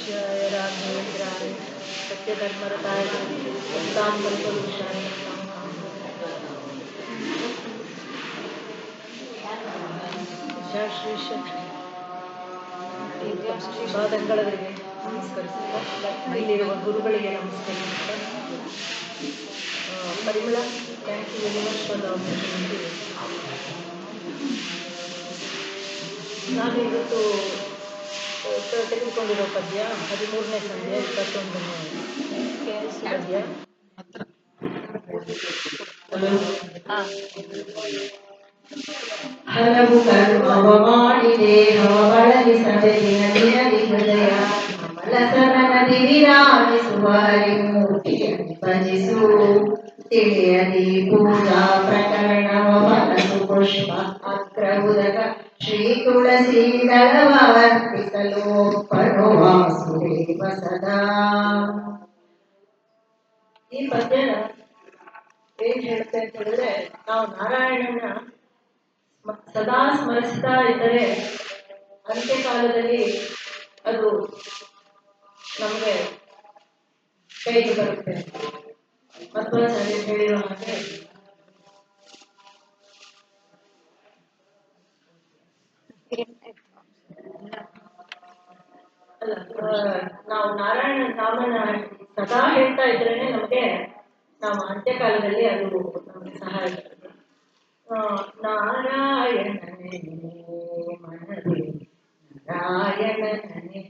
जय राघवेन्द्राय सत्यधर्मरताय उत्ताम कल्पवृक्षाय ಪಾದಂಗಳವರಿಗೆ ನಮಸ್ಕರಿಸುತ್ತಾ ಇಲ್ಲಿರುವ ಗುರುಗಳಿಗೆ ನಮಸ್ಕರಿಸುತ್ತಾ Parimala thank you very much for the opportunity. ನಾವಿವತ್ತು ತೆಗೆದುಕೊಂಡಿರೋ ಪದ್ಯ 13ನೇ ಸಂಧ್ಯೆ 21ನೇ ಪದ್ಯ. ಹಲವು ಕರ್ಮವ ಮಾಡಿ ದೇಹವ ಬಳಲಿಸದೆ ದಿನ ದಿನದಿ ಹೃದಯ ಕಮಲಸನದಿ ವಿರಾಜಿಸುವ ಹರಿಮೂರ್ತಿಯನ್ನು ಭಜಿಸು. ತಿಳಿಯದಿ ಪೂಜಾ ಪ್ರಕರಣವ ಮನಸು ಪುಷ್ಪ ಅಗ್ರವುದಕ ಶ್ರೀ ತುಳಸಿ ದಳವ ಅರ್ಪಿಸಲು ಒಪ್ಪನು ವಾಸುದೇವ ಸದಾ. ಈ ಪದ್ಯನ ಏನ್ ಹೇಳುತ್ತೆ ಅಂತ ಹೇಳಿದ್ರೆ, ನಾವು ನಾರಾಯಣನ ಸದಾ ಸ್ಮರಿಸ್ತಾ ಇದ್ದರೆ ಅಂತ್ಯಕಾಲದಲ್ಲಿ ಅದು ನಮಗೆ ಕೈಗೆ ಬರುತ್ತೆ. ಮಧ್ವಾಚಾರ್ಯ ಹೇಳಿರೋ ಹಾಗೆ ನಾವು ನಾರಾಯಣ ನಾಮನ ಸದಾ ಹೇಳ್ತಾ ಇದ್ರೇನೆ ನಮಗೆ ನಾವು ಅಂತ್ಯಕಾಲದಲ್ಲಿ ಅದು ನಮಗೆ ಸಹಾಯ ಆಗ್ತದೆ. ನಾರಾಯಣನೇ ಮನವೇ ನಾರಾಯಣನೇ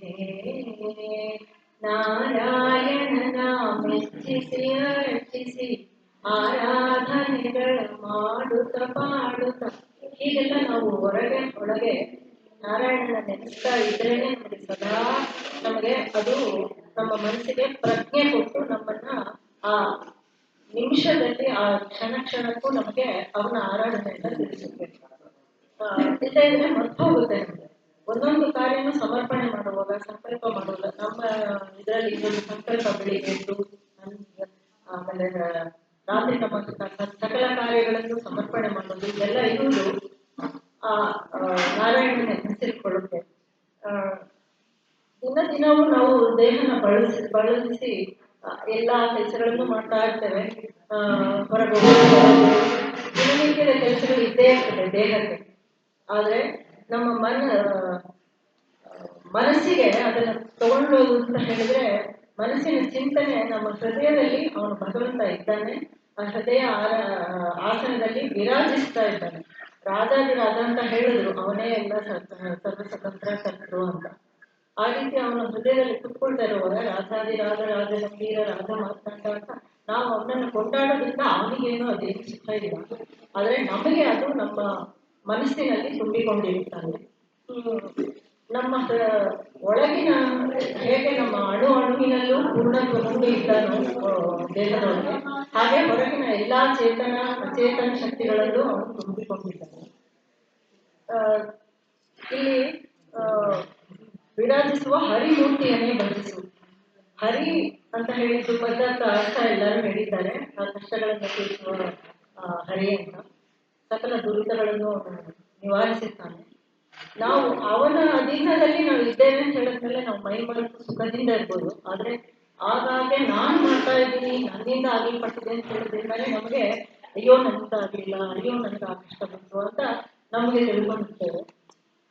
ನಾರಾಯಣನ ಮೆಚ್ಚಿಸಿ ಅರ್ಚಿಸಿ ಆರಾಧನೆಗಳ ಮಾಡುತ್ತ ಪಾಡುತ್ತ ಹೀಗೆಲ್ಲ ನಾವು ಹೊರಗೆ ಒಳಗೆ ನಾರಾಯಣನ ನೆನೆಸ್ತಾ ಇದ್ರೇನೆ ನಮಗೆ ಸದಾ ನಮಗೆ ಅದು ನಮ್ಮ ಮನಸ್ಸಿಗೆ ಪ್ರಜ್ಞೆ ಕೊಟ್ಟು ನಮ್ಮನ್ನ ಆ ನಿಮಿಷದಲ್ಲಿ ಆ ಕ್ಷಣಕ್ಕೂ ನಮಗೆ ಅವನ ಆರಾಧನೆಯಿಂದ ತಿಳಿಸುತ್ತೆ. ಇದ್ರೆ ಮರ್ತು ಹೋಗುತ್ತೆ. ಒಂದೊಂದು ಕಾರ್ಯನ ಸಮರ್ಪಣೆ ಮಾಡುವಾಗ ಸಂಕಲ್ಪ ಮಾಡುವಾಗ ನಮ್ಮ ಇದರಲ್ಲಿ ಇನ್ನೊಂದು ಸಂಕಲ್ಪ ಬೆಳಿಬೇಕು. ಆಮೇಲೆ ರಾತ್ರಿ ನಮ್ಮ ಸಕಲ ಕಾರ್ಯಗಳನ್ನು ಸಮರ್ಪಣೆ ಮಾಡೋದು ಇದೆಲ್ಲ ಇರುವುದು ಆ ನಾರಾಯಣನ ಹೆಸರಿಕೊಳ್ಳುತ್ತೆ. ದಿನವೂ ನಾವು ದೇಹನ ಬಳಸಿ ಎಲ್ಲಾ ಕೆಲಸಗಳನ್ನು ಮಾಡ್ತಾ ಇರ್ತೇವೆ. ಹೊರಗೆ ದಿನನಿತ್ಯದ ಕೆಲಸಗಳು ಇದ್ದೇ ಇರ್ತದೆ ದೇಹಕ್ಕೆ. ಆದ್ರೆ ನಮ್ಮ ಮನಸ್ಸಿಗೆ ಅದನ್ನು ತಗೊಂಡೋದು ಅಂತ ಹೇಳಿದ್ರೆ, ಮನಸ್ಸಿನ ಚಿಂತನೆ ನಮ್ಮ ಹೃದಯದಲ್ಲಿ ಅವನು ಭಗವಂತ ಇದ್ದಾನೆ. ಆ ಹೃದಯ ಆಸನದಲ್ಲಿ ವಿರಾಜಿಸ್ತಾ ಇದ್ದಾನೆ. ರಾಜಾದಿರಾಜ ಅಂತ ಹೇಳಿದ್ರು, ಅವನೇ ಎಲ್ಲ ಸರ್ವಸ್ವತಂತ್ರ ಕರ್ತರು ಅಂತ. ಆ ರೀತಿ ಅವನ ಹೃದಯದಲ್ಲಿ ಕುತ್ಕೊಳ್ತಾ ಇರುವಾಗ ರಾಜಾದಿರಾಜ ರಾಜಗಂಭೀರ ರಾಜ ಮಾರ್ತಾಂಡ ಅಂತ ನಾವು ಅವನನ್ನು ಕೊಂಡಾಡೋದ್ರಿಂದ ಅವನಿಗೇನು ಅದೇನು ಸಿಗ್ತಾ ಇಲ್ಲ. ಆದ್ರೆ ನಮಗೆ ಅದು ನಮ್ಮ ಮನಸ್ಸಿನಲ್ಲಿ ತುಂಬಿಕೊಂಡಿರುತ್ತಾನೆ. ನಮ್ಮ ಒಳಗಿನ ಹೇಗೆ ನಮ್ಮ ಅಣುವಿನಲ್ಲೂ ಪೂರ್ಣತ್ವ ತುಂಬಿ ಇದ್ದಾನೋ ದೇಹದೊಳಗೆ, ಹಾಗೆ ಹೊರಗಿನ ಎಲ್ಲಾ ಅಚೇತನ ಶಕ್ತಿಗಳಲ್ಲೂ ಅವನು ತುಂಬಿಕೊಂಡಿದ್ದಾನೆ. ಇಲ್ಲಿ ವಿರಾಜಿಸುವ ಹರಿಮೂರ್ತಿಯನ್ನೇ ಭಜಿಸು. ಹರಿ ಅಂತ ಹೇಳಿದ್ದು ಪದಾರ್ಥ ಅರ್ಥ ಎಲ್ಲರೂ ಹೇಳಿದ್ದಾರೆ. ಆ ಕಷ್ಟಗಳನ್ನು ತೀರಿಸುವ ಹರಿ ಅಂತ, ಸಕಲ ದುರಿತಗಳನ್ನು ನಿವಾರಿಸುತ್ತಾನೆ. ನಾವು ಅವನ ಅಧೀನದಲ್ಲಿ ನಾವು ಇದ್ದೇವೆ ಅಂತ ಹೇಳಿದ್ಮೇಲೆ ನಾವು ಮೈ ಮರೆತು ಸುಖದಿಂದ ಇರ್ಬೋದು. ಆದ್ರೆ ಆಗಾಗ್ಗೆ ನಾನು ಮಾಡ್ತಾ ಇದ್ದೀನಿ, ನನ್ನಿಂದ ಆಗಲ್ಪಟ್ಟಿದೆ ಅಂತ ಹೇಳಿದ್ಮೇಲೆ ನಮಗೆ ಅಯ್ಯೋ ನನ್ನಿಂದ ಆಗಲಿಲ್ಲ, ಅಯ್ಯೋ ನನಗೆ ಆ ಕಷ್ಟ ಬಂತು ಅಂತ ನಮಗೆ ತಿಳ್ಕೊಂಡಿರ್ತೇವೆ.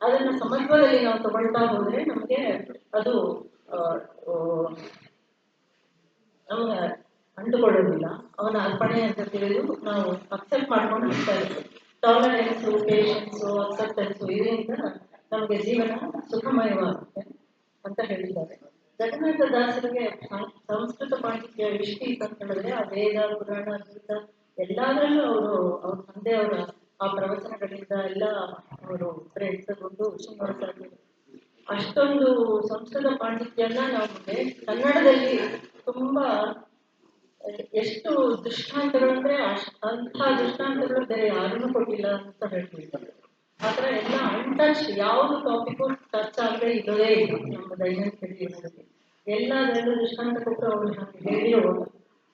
ಅದನ್ನ ಸಮತ್ವದಲ್ಲಿ ನಾವು ತಗೊಳ್ತಾ ಹೋದ್ರೆ ನಮಗೆ ಅದು ನಮಗೆ ಅಂಟುಕೊಳ್ಳೋದಿಲ್ಲ. ಅವನ ಅರ್ಪಣೆ ಅಂತ ತಿಳಿದು ನಾವು ಅಕ್ಸೆಪ್ಟ್ ಮಾಡ್ಕೊಂಡು ಹೋಗ್ತಾ ಇರ್ತೇವೆ. ಟಾಲರೆನ್ಸು, ಪೇಷನ್ಸು, ಅಕ್ಸೆಪ್ಟೆನ್ಸು ಇದರಿಂದ ನಮಗೆ ಜೀವನ ಸುಖಮಯವಾಗುತ್ತೆ ಅಂತ ಹೇಳಿದ್ದಾರೆ. ಜಗನ್ನಾಥ ದಾಸರಿಗೆ ಸಂಸ್ಕೃತ ಪಾಂಡಿತ್ಯ ಎಷ್ಟು ಅಂತ ಹೇಳಿದ್ರೆ, ಆ ವೇದ ಪುರಾಣ ಅದ್ಭುತ ಎಲ್ಲದರಲ್ಲೂ ಅವ್ರ ತಂದೆಯವರ ಆ ಪ್ರವಚನಗಳಿಂದ ಎಲ್ಲ ಅವರು ಪ್ರೇರಿತಗೊಂಡು ಶ್ರೀನಿವಾಸ ಅಷ್ಟೊಂದು ಸಂಸ್ಕೃತ ಪಾಂಡಿತ್ಯನ ನಮಗೆ ಕನ್ನಡದಲ್ಲಿ ತುಂಬಾ ಎಷ್ಟು ದೃಷ್ಟಾಂತಗಳು ಅಂದ್ರೆ ಅಂಥ ದೃಷ್ಟಾಂತಗಳು ಬೇರೆ ಯಾರನ್ನೂ ಕೊಟ್ಟಿಲ್ಲ ಅಂತ ಹೇಳ್ತಿದ್ದಾರೆ. ಆತರ ಎಲ್ಲ ಅನ್ಟಚ್, ಯಾವುದು ಟಾಪಿಕ್ ಟಚ್ ಆಗದೆ ಇರೋದೇ ಇಲ್ಲ ನಮ್ಮ ದೈನಂದಿನ ಜೀವನದಲ್ಲಿ. ಎಲ್ಲದರಲ್ಲೂ ದೃಷ್ಟಾಂತ ಕೊಟ್ಟು ಅವರು ಹೇಳಿರೋ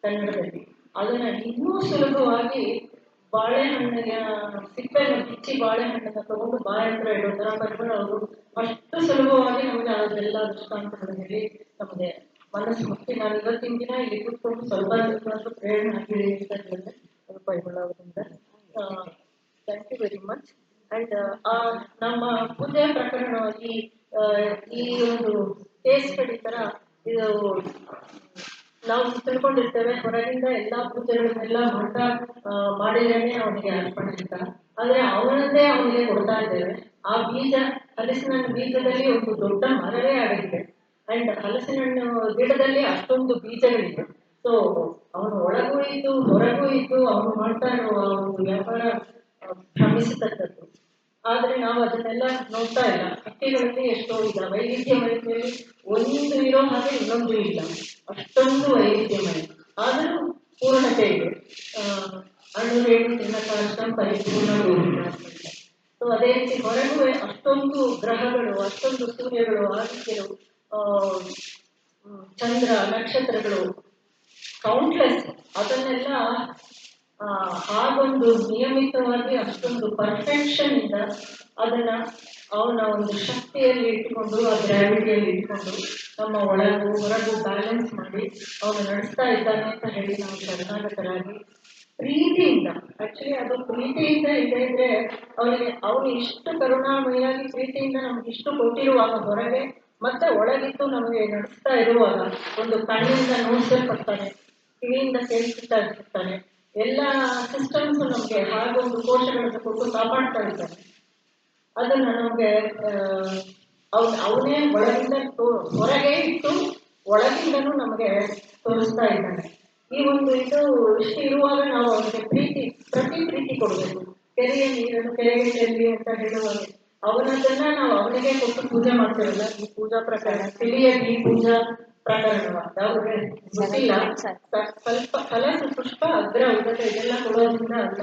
ಕನ್ನಡದಲ್ಲಿ ಅದನ್ನ ಇನ್ನೂ ಸುಲಭವಾಗಿ ಬಾಳೆಹಣ್ಣಿನ ಸಿಪ್ಪೆನ ಬಿಚ್ಚಿ ಬಾಳೆಹಣ್ಣನ್ನ ತಗೊಂಡು ಬಾಯಿ ಹತ್ರ ಇಡೋ ತರ ಬರ್ಕೊಂಡು ಅವರು ಅಷ್ಟು ಸುಲಭವಾಗಿ ನಮಗೆ ಅದೆಲ್ಲ ದೃಷ್ಟಾಂತಗಳು ಹೇಳಿ ನಮಗೆ ಮನಸ್ಸು ಮುಟ್ಟಿ ನಾನು ಇವತ್ತಿನ ದಿನ ಇಲ್ಲಿ ಕೂತ್ಕೊಂಡು ಸ್ವಲ್ಪ ಪ್ರೇರಣೆ ಹಾಕಿದೆ ಅಂತ ಹೇಳಿದ್ರೆ ಅದು ಪೈಗೊಳ್ಳೋದ್ರಿಂದ thank you very much. And ನಮ್ಮ ಪೂಜೆ ಪ್ರಕರಣವಾಗಿ ಈ ಒಂದು ಕೇಸ್ ಸ್ಟಡಿ ತರ ಇದು ನಾವು ತಿಳ್ಕೊಂಡಿರ್ತೇವೆ ಹೊರಗಿಂದ ಎಲ್ಲಾ ಪೂಜೆಗಳನ್ನೆಲ್ಲ ಮಠ ಮಾಡಿದೇನೆ ಅವನಿಗೆ ಅರ್ಪಣೆ ಅಂತ. ಆದ್ರೆ ಅವನನ್ನೇ ಅವನಿಗೆ ಕೊಡ್ತಾ ಇದ್ದೇವೆ. ಆ ಬೀಜ ಹಲಸಿನ ಬೀಜದಲ್ಲಿ ಒಂದು ದೊಡ್ಡ ಮರವೇ ಆಗಿದೆ. ಅಂಡ್ ಹಲಸಿನ ಹಣ್ಣು ಗಿಡದಲ್ಲಿ ಅಷ್ಟೊಂದು ಬೀಜಗಳಿವೆ. ಸೊ ಅವನು ಒಳಗೂ ಇದ್ದು ಹೊರಗೂ ಇದ್ದು ಅವನು ಮಾಡ್ತಾ ಇರುವ ಒಂದು ವ್ಯಾಪಾರ ಭ್ರಮಿಸತಕ್ಕದ್ದು. ಆದ್ರೆ ನಾವು ಅದನ್ನೆಲ್ಲ ನೋಡ್ತಾ ಇಲ್ಲ. ಹಕ್ಕಿಗಳಲ್ಲಿ ಎಷ್ಟೋ ಇಲ್ಲ ವೈವಿಧ್ಯಮಯತೆಯಲ್ಲಿ ಒಂದು ಇರೋ ಹಾಗೆ ಇನ್ನೊಂದು ಇಲ್ಲ, ಅಷ್ಟೊಂದು ವೈವಿಧ್ಯಮಯ. ಆದರೂ ಪೂರ್ಣತೆ ಇದೆ. ಅಣು ರೇಣು ತಿನ್ನಕಾಷ್ಟ ಪರಿಪೂರ್ಣ ಗೋವಿಂದ. ಸೊ ಅದೇ ರೀತಿ ಹೊರಗೂ ಅಷ್ಟೊಂದು ಗ್ರಹಗಳು, ಅಷ್ಟೊಂದು ಸೂರ್ಯಗಳು, ಆದಿತ್ಯರು, ಚಂದ್ರ, ನಕ್ಷತ್ರಗಳು ಕೌಂಟ್ಲೆಸ್. ಅದನ್ನೆಲ್ಲ ಹಾಗೊಂದು ನಿಯಮಿತವಾಗಿ ಅಷ್ಟೊಂದು ಪರ್ಫೆಕ್ಷನ್ ಇಂದ ಅದನ್ನ ಅವನ ಒಂದು ಶಕ್ತಿಯಲ್ಲಿ ಇಟ್ಕೊಂಡು, ಆ ಗ್ರಾವಿಟಿಯಲ್ಲಿ ಇಟ್ಕೊಂಡು ನಮ್ಮ ಒಳಗೂ ಹೊರಗೂ ಬ್ಯಾಲೆನ್ಸ್ ಮಾಡಿ ಅವನು ನಡೆಸ್ತಾ ಇದ್ದಾನೆ ಅಂತ ಹೇಳಿ ನಾವು ಶರಣಾಗತರಾಗಿ ಪ್ರೀತಿಯಿಂದ, ಆಕ್ಚುಲಿ ಅದು ಪ್ರೀತಿಯಿಂದ ಇದೆ ಇದ್ರೆ ಅವನು ಇಷ್ಟು ಕರುಣಾಮಯಾಗಿ ಪ್ರೀತಿಯಿಂದ ನಮ್ಗೆ ಇಷ್ಟು ಕೊಟ್ಟಿರುವಾಗ ಹೊರಗೆ ಮತ್ತೆ ಒಳಗಿದ್ದು ನಮಗೆ ನಡೆಸ್ತಾ ಇರುವಾಗ ಒಂದು ಕಣ್ಣಿಂದ ನೋಡ್ಸಲ್ಪಡ್ತಾನೆ, ಕಿವಿಯಿಂದ ಕೇಳಿಸ್ತಾ ಇರ್ತಾನೆ, ಎಲ್ಲ ಸಿಸ್ಟಮ್ಸ್ ನಮ್ಗೆ ಹಾಗೊಂದು ಕೋಶಗಳನ್ನು ಕೊಟ್ಟು ಕಾಪಾಡ್ತಾ ಇದ್ದಾನೆ. ಅದನ್ನ ನಮ್ಗೆ ಅವನೇ ಒಳಗಿಂದ ಹೊರಗೆ ಇಟ್ಟು ಒಳಗಿಂದನೂ ನಮಗೆ ತೋರಿಸ್ತಾ ಇದ್ದಾನೆ. ಈ ಒಂದು ಇದು ಇಷ್ಟು ಇರುವಾಗ ನಾವು ಅವನಿಗೆ ಪ್ರತಿ ಪ್ರೀತಿ ಕೊಡಬೇಕು. ಕೆರೆಯ ನೀರನ್ನು ಕೆರೆಗೆ ಚೆಲ್ಲಿ ಅಂತ ಹೇಳುವಾಗ ಅವನದನ್ನ ನಾವು ಅವನಿಗೆ ಕೊಟ್ಟು ಪೂಜೆ ಮಾಡ್ತೇವಲ್ಲ. ಈ ಪೂಜಾ ಪ್ರಕರಣ ತಿಳಿಯ ಈ ಪೂಜಾ ಪ್ರಕರಣವ ಅವ್ರಿಗೆ ಗೊತ್ತಿಲ್ಲ. ಸ್ವಲ್ಪ ಕಲಸು ಪುಷ್ಪ ಅಗ್ರ ಉದತೆ ಇದೆಲ್ಲ ಕೊಡೋದ್ರಿಂದ ಅಲ್ಲ,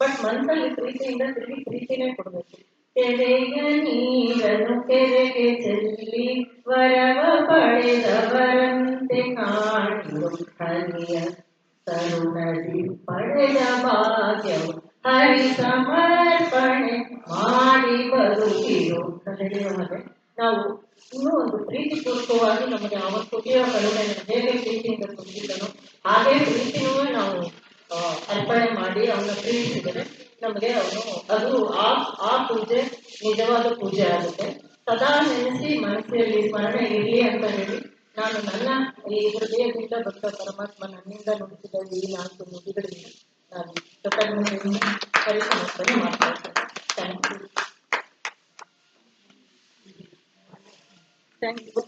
ಬಟ್ ಮನಸ್ಸಲ್ಲಿ ಪ್ರೀತಿಯಿಂದ ಪ್ರೀತಿನೇ ಕೊಡ್ಬೇಕು. ಕೆರೆಯ ನೀರನ್ನು ಕೆರೆಗೆ ಚೆಲ್ಲಿ ವರವ ಪಡೆದವರಂತೆ ಕಾಣುವ ಹರಿಯ ಕರುಣದಿ ಪಡೆದ ಭಾಗ್ಯವು ಹರಿ ಸಮರ್ಪಣೆ ಮಾಡಿ ಬದುಕಿರು ಅಂತ ಹೇಳುವ ಹಾಗೆ ನಾವು ಇನ್ನೂ ಒಂದು ಪ್ರೀತಿಪೂರ್ವಕವಾಗಿ ನಮಗೆ ಅವತ್ತು ಕೊಟ್ಟಿರೋ ಕರುಣೆಯನ್ನು ಹೇಗೆ ಪ್ರೀತಿಯಿಂದ ಕೊಟ್ಟಿದ್ದನೋ ಹಾಗೆ ಪ್ರೀತಿನೂ ನಾವು ಅರ್ಪಣೆ ಮಾಡಿ ಅವನ ಪ್ರೀತಿಸಿದರೆ ನಮಗೆ ಅದು ಆ ಪೂಜೆ ನಿಜವಾದ ಪೂಜೆ ಆಗುತ್ತೆ. ಸದಾ ನೆನೆಸಿ ಮನಸ್ಸಲ್ಲಿ ಸ್ಮರಣೆ ಇರಲಿ ಅಂತ ಹೇಳಿ ನಾನು ನನ್ನ ಈ ಹೃದಯದಿಂದ ಬಂದ ಪರಮಾತ್ಮ ನನ್ನಿಂದ ನುಡಿಸಿದ ಈ 4 ನುಡಿಗಳಿಗೆ ನಾನು ಕೃತಜ್ಞತೆಯಿಂದ ಪರಿಸಮರ್ಪಣೆ ಮಾಡ್ತಾ ಇದ್ದೇನೆ. Thank you.